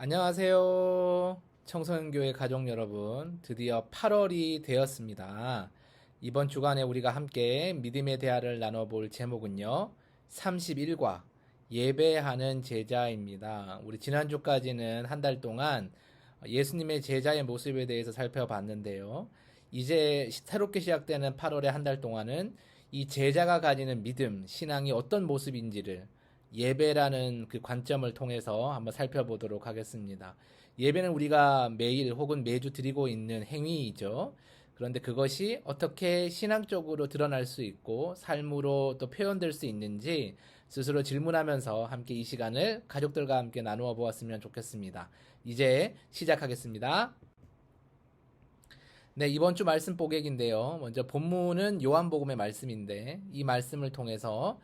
안녕하세요. 청소년교회 가족 여러분. 드디어 8월이 되었습니다. 이번 주간에 우리가 함께 믿음의 대화를 나눠볼 제목은요. 31과 예배하는 제자입니다. 우리 지난주까지는 한 달 동안 예수님의 제자의 모습에 대해서 살펴봤는데요. 이제 새롭게 시작되는 8월의 한 달 동안은 이 제자가 가지는 믿음, 신앙이 어떤 모습인지를 예배라는 그 관점을 통해서 한번 살펴보도록 하겠습니다. 예배는 우리가 매일 혹은 매주 드리고 있는 행위이죠. 그런데 그것이 어떻게 신앙적으로 드러날 수 있고 삶으로 또 표현될 수 있는지 스스로 질문하면서 함께 이 시간을 가족들과 함께 나누어 보았으면 좋겠습니다. 이제 시작하겠습니다. 네, 이번 주 말씀 보객인데요. 먼저 본문은 요한복음의 말씀인데 이 말씀을 통해서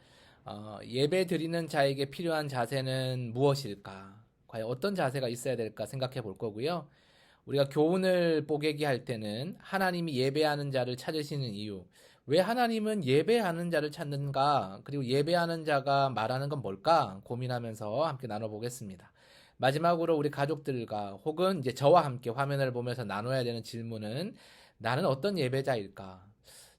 예배 드리는 자에게 필요한 자세는 무엇일까? 과연 어떤 자세가 있어야 될까 생각해 볼 거고요. 우리가 교훈을 뽀개기 할 때는 하나님이 예배하는 자를 찾으시는 이유, 왜 하나님은 예배하는 자를 찾는가, 그리고 예배하는 자가 말하는 건 뭘까 고민하면서 함께 나눠보겠습니다. 마지막으로 우리 가족들과 혹은 이제 저와 함께 화면을 보면서 나눠야 되는 질문은 나는 어떤 예배자일까?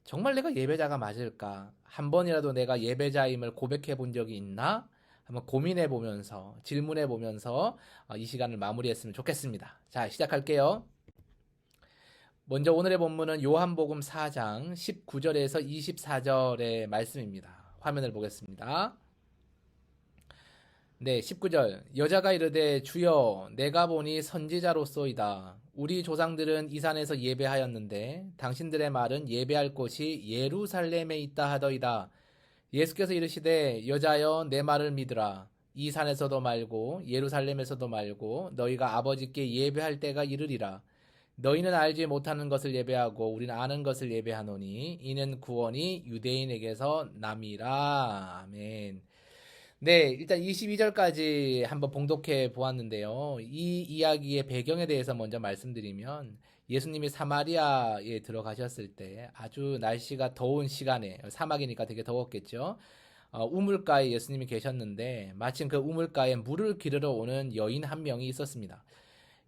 정말 내가 예배자가 맞을까? 한 번이라도 내가 예배자임을 고백해 본 적이 있나? 한번 고민해 보면서 질문해 보면서 이 시간을 마무리했으면 좋겠습니다. 자, 시작할게요. 먼저 오늘의 본문은 요한복음 4장 19절에서 24절의 말씀입니다. 화면을 보겠습니다. 네, 19절. 여자가 이르되 주여 내가 보니 선지자로소이다. 우리 조상들은 이 산에서 예배하였는데 당신들의 말은 예배할 곳이 예루살렘에 있다 하더이다. 예수께서 이르시되 여자여 내 말을 믿으라. 이 산에서도 말고 예루살렘에서도 말고 너희가 아버지께 예배할 때가 이르리라. 너희는 알지 못하는 것을 예배하고 우리는 아는 것을 예배하노니 이는 구원이 유대인에게서 남이라. 아멘. 네, 일단 22절까지 한번 봉독해 보았는데요. 이 이야기의 배경에 대해서 먼저 말씀드리면 예수님이 사마리아에 들어가셨을 때 아주 날씨가 더운 시간에 사막이니까 되게 더웠겠죠. 우물가에 예수님이 계셨는데 마침 그 우물가에 물을 기르러 오는 여인 한 명이 있었습니다.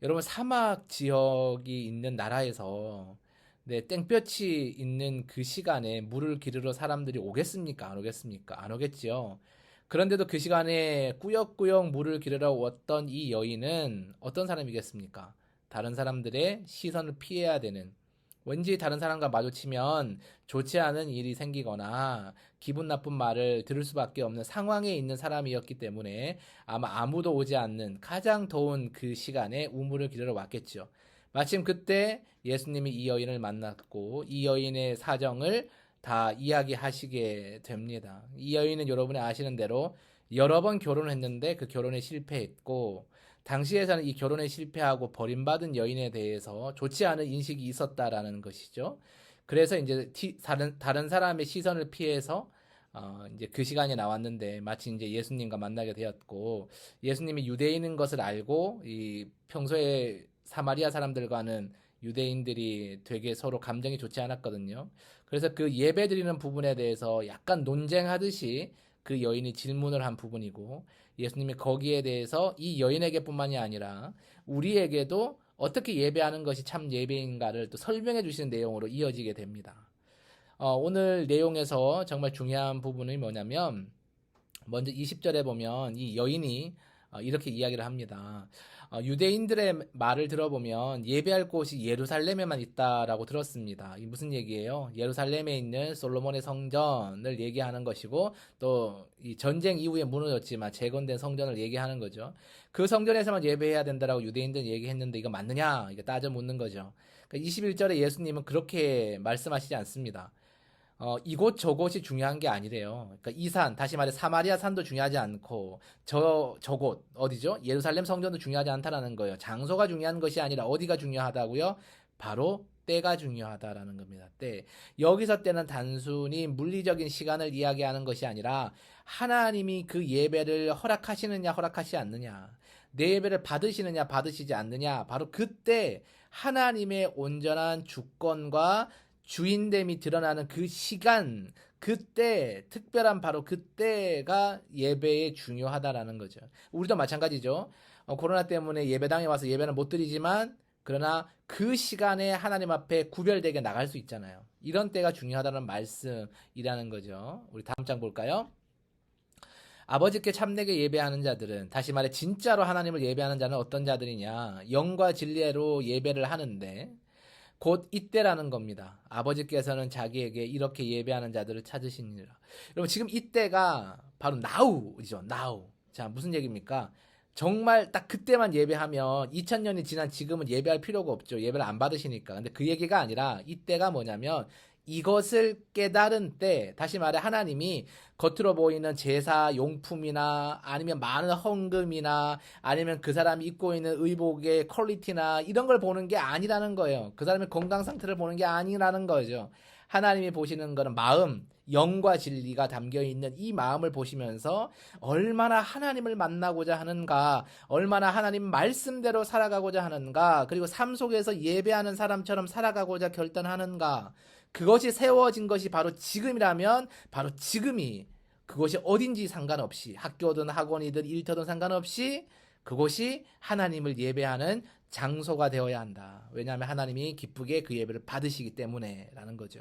여러분 사막 지역이 있는 나라에서 네, 땡볕이 있는 그 시간에 물을 기르러 사람들이 오겠습니까? 안 오겠습니까? 안 오겠지요. 그런데도 그 시간에 꾸역꾸역 물을 기르러 왔던 이 여인은 어떤 사람이겠습니까? 다른 사람들의 시선을 피해야 되는, 왠지 다른 사람과 마주치면 좋지 않은 일이 생기거나 기분 나쁜 말을 들을 수밖에 없는 상황에 있는 사람이었기 때문에 아마 아무도 오지 않는 가장 더운 그 시간에 우물을 기르러 왔겠죠. 마침 그때 예수님이 이 여인을 만났고 이 여인의 사정을 다 이야기하시게 됩니다. 이 여인은 여러분이 아시는 대로 여러 번 결혼을 했는데 그 결혼에 실패했고 당시에서는 이 결혼에 실패하고 버림받은 여인에 대해서 좋지 않은 인식이 있었다라는 것이죠. 그래서 이제 다른 사람의 시선을 피해서 이제 그 시간이 나왔는데 마치 이제 예수님과 만나게 되었고 예수님이 유대인인 것을 알고 이 평소에 사마리아 사람들과는 유대인들이 되게 서로 감정이 좋지 않았거든요. 그래서 그 예배 드리는 부분에 대해서 약간 논쟁하듯이 그 여인이 질문을 한 부분이고 예수님이 거기에 대해서 이 여인에게뿐만이 아니라 우리에게도 어떻게 예배하는 것이 참 예배인가를 또 설명해 주시는 내용으로 이어지게 됩니다. 오늘 내용에서 정말 중요한 부분이 뭐냐면 먼저 20절에 보면 이 여인이 이렇게 이야기를 합니다. 유대인들의 말을 들어보면 예배할 곳이 예루살렘에만 있다라고 들었습니다. 이 무슨 얘기예요? 예루살렘에 있는 솔로몬의 성전을 얘기하는 것이고 또 이 전쟁 이후에 무너졌지만 재건된 성전을 얘기하는 거죠. 그 성전에서만 예배해야 된다라고 유대인들은 얘기했는데 이거 맞느냐? 이거 따져 묻는 거죠. 그러니까 21절에 예수님은 그렇게 말씀하시지 않습니다. 이곳 저곳이 중요한 게 아니래요. 그러니까 이 산, 다시 말해 사마리아 산도 중요하지 않고 저곳 어디죠? 예루살렘 성전도 중요하지 않다라는 거예요. 장소가 중요한 것이 아니라 어디가 중요하다고요? 바로 때가 중요하다라는 겁니다. 때. 여기서 때는 단순히 물리적인 시간을 이야기하는 것이 아니라 하나님이 그 예배를 허락하시느냐 허락하지 않느냐. 내 예배를 받으시느냐 받으시지 않느냐. 바로 그때 하나님의 온전한 주권과 주인됨이 드러나는 그 시간, 그때, 특별한 바로 그때가 예배에 중요하다라는 거죠. 우리도 마찬가지죠. 코로나 때문에 예배당에 와서 예배는 못 드리지만 그러나 그 시간에 하나님 앞에 구별되게 나갈 수 있잖아요. 이런 때가 중요하다는 말씀이라는 거죠. 우리 다음 장 볼까요? 아버지께 참되게 예배하는 자들은, 다시 말해 진짜로 하나님을 예배하는 자는 어떤 자들이냐, 영과 진리로 예배를 하는데 곧 이때라는 겁니다. 아버지께서는 자기에게 이렇게 예배하는 자들을 찾으시니라. 여러분, 지금 이때가 바로 now이죠. now. 자, 무슨 얘기입니까? 정말 딱 그때만 예배하면 2000년이 지난 지금은 예배할 필요가 없죠. 예배를 안 받으시니까. 근데 그 얘기가 아니라 이때가 뭐냐면 이것을 깨달은 때, 다시 말해 하나님이 겉으로 보이는 제사 용품이나 아니면 많은 헌금이나 아니면 그 사람이 입고 있는 의복의 퀄리티나 이런 걸 보는 게 아니라는 거예요. 그 사람의 건강 상태를 보는 게 아니라는 거죠. 하나님이 보시는 거는 마음, 영과 진리가 담겨 있는 이 마음을 보시면서 얼마나 하나님을 만나고자 하는가, 얼마나 하나님 말씀대로 살아가고자 하는가, 그리고 삶 속에서 예배하는 사람처럼 살아가고자 결단하는가, 그것이 세워진 것이 바로 지금이라면 바로 지금이, 그것이 어딘지 상관없이, 학교든 학원이든 일터든 상관없이 그곳이 하나님을 예배하는 장소가 되어야 한다. 왜냐하면 하나님이 기쁘게 그 예배를 받으시기 때문에 라는 거죠.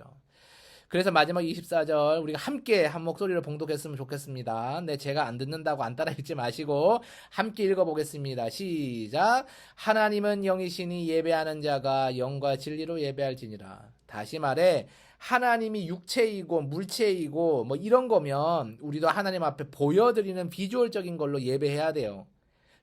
그래서 마지막 24절 우리가 함께 한 목소리로 봉독했으면 좋겠습니다. 네, 제가 안 듣는다고 안 따라 읽지 마시고 함께 읽어보겠습니다. 시작. 하나님은 영이시니 예배하는 자가 영과 진리로 예배할지니라. 다시 말해 하나님이 육체이고 물체이고 뭐 이런 거면 우리도 하나님 앞에 보여드리는 비주얼적인 걸로 예배해야 돼요.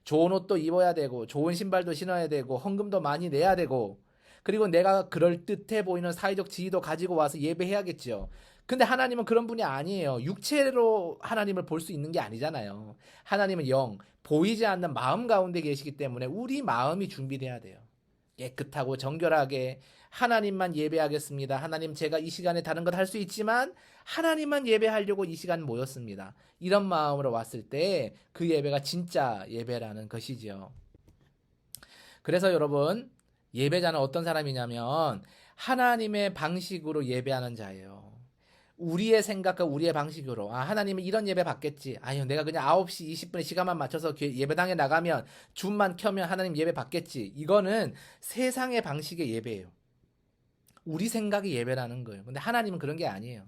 좋은 옷도 입어야 되고 좋은 신발도 신어야 되고 헌금도 많이 내야 되고, 그리고 내가 그럴듯해 보이는 사회적 지위도 가지고 와서 예배해야겠죠. 근데 하나님은 그런 분이 아니에요. 육체로 하나님을 볼 수 있는 게 아니잖아요. 하나님은 영, 보이지 않는 마음 가운데 계시기 때문에 우리 마음이 준비돼야 돼요. 깨끗하고 정결하게 하나님만 예배하겠습니다. 하나님, 제가 이 시간에 다른 것 할 수 있지만 하나님만 예배하려고 이 시간 모였습니다. 이런 마음으로 왔을 때 그 예배가 진짜 예배라는 것이지요. 그래서 여러분, 예배자는 어떤 사람이냐면 하나님의 방식으로 예배하는 자예요. 우리의 생각과 우리의 방식으로, 하나님은 이런 예배 받겠지. 아유, 내가 그냥 9시 20분에 시간만 맞춰서 예배당에 나가면 줌만 켜면 하나님 예배 받겠지. 이거는 세상의 방식의 예배예요. 우리 생각이 예배라는 거예요. 근데 하나님은 그런 게 아니에요.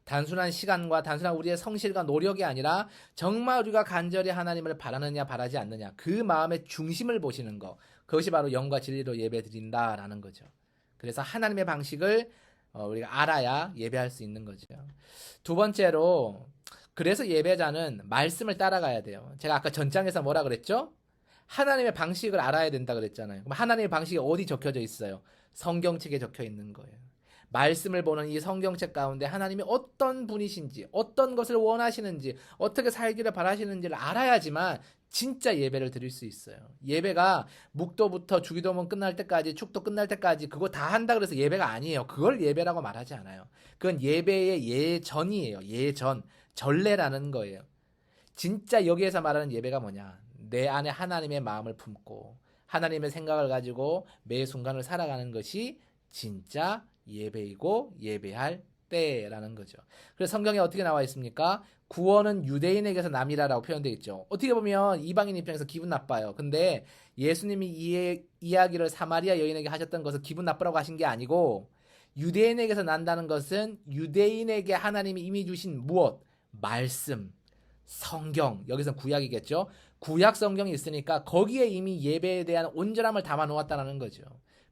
단순한 시간과 단순한 우리의 성실과 노력이 아니라 정말 우리가 간절히 하나님을 바라느냐 바라지 않느냐, 그 마음의 중심을 보시는 거, 그것이 바로 영과 진리로 예배 드린다라는 거죠. 그래서 하나님의 방식을 우리가 알아야 예배할 수 있는 거죠. 두 번째로, 그래서 예배자는 말씀을 따라가야 돼요. 제가 아까 전장에서 뭐라 그랬죠? 하나님의 방식을 알아야 된다 그랬잖아요. 그럼 하나님의 방식이 어디 적혀져 있어요? 성경책에 적혀 있는 거예요. 말씀을 보는 이 성경책 가운데 하나님이 어떤 분이신지, 어떤 것을 원하시는지, 어떻게 살기를 바라시는지를 알아야지만 진짜 예배를 드릴 수 있어요. 예배가 묵도부터 주기도문 끝날 때까지, 축도 끝날 때까지 그거 다 한다 그래서 예배가 아니에요. 그걸 예배라고 말하지 않아요. 그건 예배의 예전이에요. 예전, 전례라는 거예요. 진짜 여기에서 말하는 예배가 뭐냐? 내 안에 하나님의 마음을 품고 하나님의 생각을 가지고 매 순간을 살아가는 것이 진짜 예배이고 예배할 때라는 거죠. 그래서 성경에 어떻게 나와 있습니까? 구원은 유대인에게서 남이라라고 표현되어 있죠. 어떻게 보면 이방인 입장에서 기분 나빠요. 근데 예수님이 이 이야기를 사마리아 여인에게 하셨던 것은 기분 나쁘라고 하신 게 아니고, 유대인에게서 난다는 것은 유대인에게 하나님이 이미 주신 무엇? 말씀, 성경, 여기서 구약이겠죠. 구약 성경이 있으니까 거기에 이미 예배에 대한 온전함을 담아 놓았다는 거죠.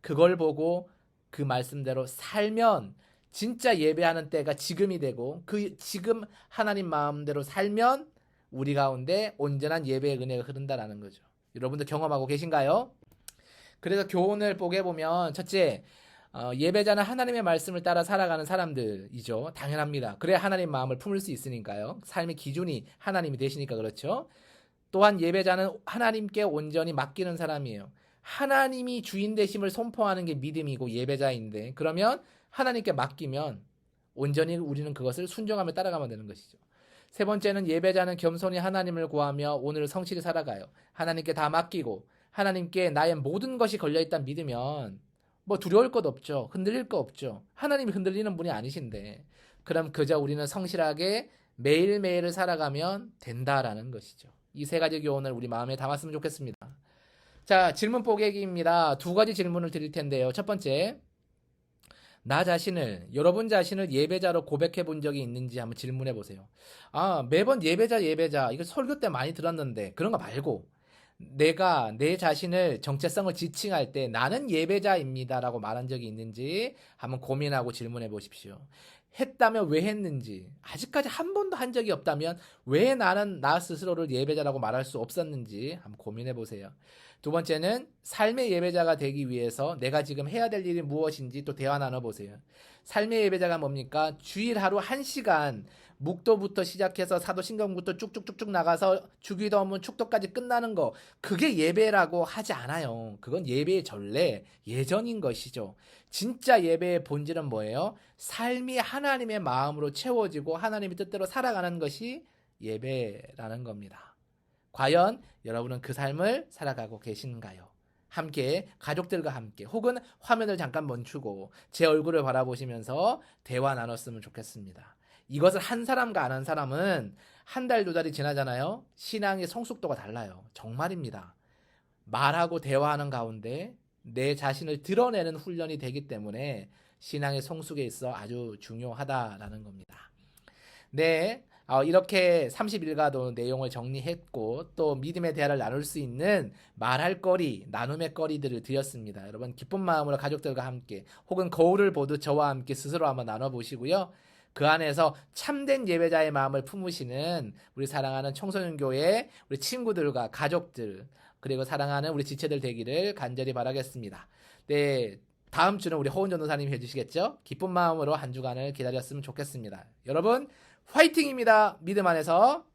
그걸 보고 그 말씀대로 살면 진짜 예배하는 때가 지금이 되고, 그 지금 하나님 마음대로 살면 우리 가운데 온전한 예배의 은혜가 흐른다라는 거죠. 여러분들 경험하고 계신가요? 그래서 교훈을 보게 보면, 첫째, 예배자는 하나님의 말씀을 따라 살아가는 사람들이죠. 당연합니다. 그래야 하나님 마음을 품을 수 있으니까요. 삶의 기준이 하나님이 되시니까 그렇죠. 또한 예배자는 하나님께 온전히 맡기는 사람이에요. 하나님이 주인 되심을 선포하는 게 믿음이고 예배자인데, 그러면 하나님께 맡기면 온전히 우리는 그것을 순종하며 따라가면 되는 것이죠. 세 번째는 예배자는 겸손히 하나님을 구하며 오늘 성실히 살아가요. 하나님께 다 맡기고 하나님께 나의 모든 것이 걸려있다 믿으면 뭐 두려울 것 없죠. 흔들릴 것 없죠. 하나님이 흔들리는 분이 아니신데, 그럼 그저 우리는 성실하게 매일매일을 살아가면 된다라는 것이죠. 이 세 가지 교훈을 우리 마음에 담았으면 좋겠습니다. 자, 질문 뽀개기입니다. 두 가지 질문을 드릴 텐데요. 첫 번째, 여러분 자신을 예배자로 고백해 본 적이 있는지 한번 질문해 보세요. 아, 매번 예배자, 이거 설교 때 많이 들었는데, 그런 거 말고, 내가 내 자신을 정체성을 지칭할 때 나는 예배자입니다라고 말한 적이 있는지 한번 고민하고 질문해 보십시오. 했다면 왜 했는지, 아직까지 한 번도 한 적이 없다면 왜 나는 나 스스로를 예배자라고 말할 수 없었는지 한번 고민해 보세요. 두 번째는 삶의 예배자가 되기 위해서 내가 지금 해야 될 일이 무엇인지 또 대화 나눠보세요. 삶의 예배자가 뭡니까? 주일 하루 1시간 묵도부터 시작해서 사도신경부터 쭉쭉쭉쭉 나가서 주기도문 축도까지 끝나는 거, 그게 예배라고 하지 않아요. 그건 예배의 전례, 예전인 것이죠. 진짜 예배의 본질은 뭐예요? 삶이 하나님의 마음으로 채워지고 하나님의 뜻대로 살아가는 것이 예배라는 겁니다. 과연 여러분은 그 삶을 살아가고 계신가요? 함께 가족들과 함께 혹은 화면을 잠깐 멈추고 제 얼굴을 바라보시면서 대화 나눴으면 좋겠습니다. 이것을 한 사람과 안 한 사람은 한 달, 두 달이 지나잖아요. 신앙의 성숙도가 달라요. 정말입니다. 말하고 대화하는 가운데 내 자신을 드러내는 훈련이 되기 때문에 신앙의 성숙에 있어 아주 중요하다라는 겁니다. 네, 이렇게 30일가도 내용을 정리했고 또 믿음의 대화를 나눌 수 있는 말할 거리, 나눔의 거리들을 드렸습니다. 여러분 기쁜 마음으로 가족들과 함께 혹은 거울을 보듯 저와 함께 스스로 한번 나눠보시고요. 그 안에서 참된 예배자의 마음을 품으시는 우리 사랑하는 청소년교회 우리 친구들과 가족들 그리고 사랑하는 우리 지체들 되기를 간절히 바라겠습니다. 네, 다음 주는 우리 허운 전도사님이 해주시겠죠? 기쁜 마음으로 한 주간을 기다렸으면 좋겠습니다. 여러분 화이팅입니다. 믿음 안에서.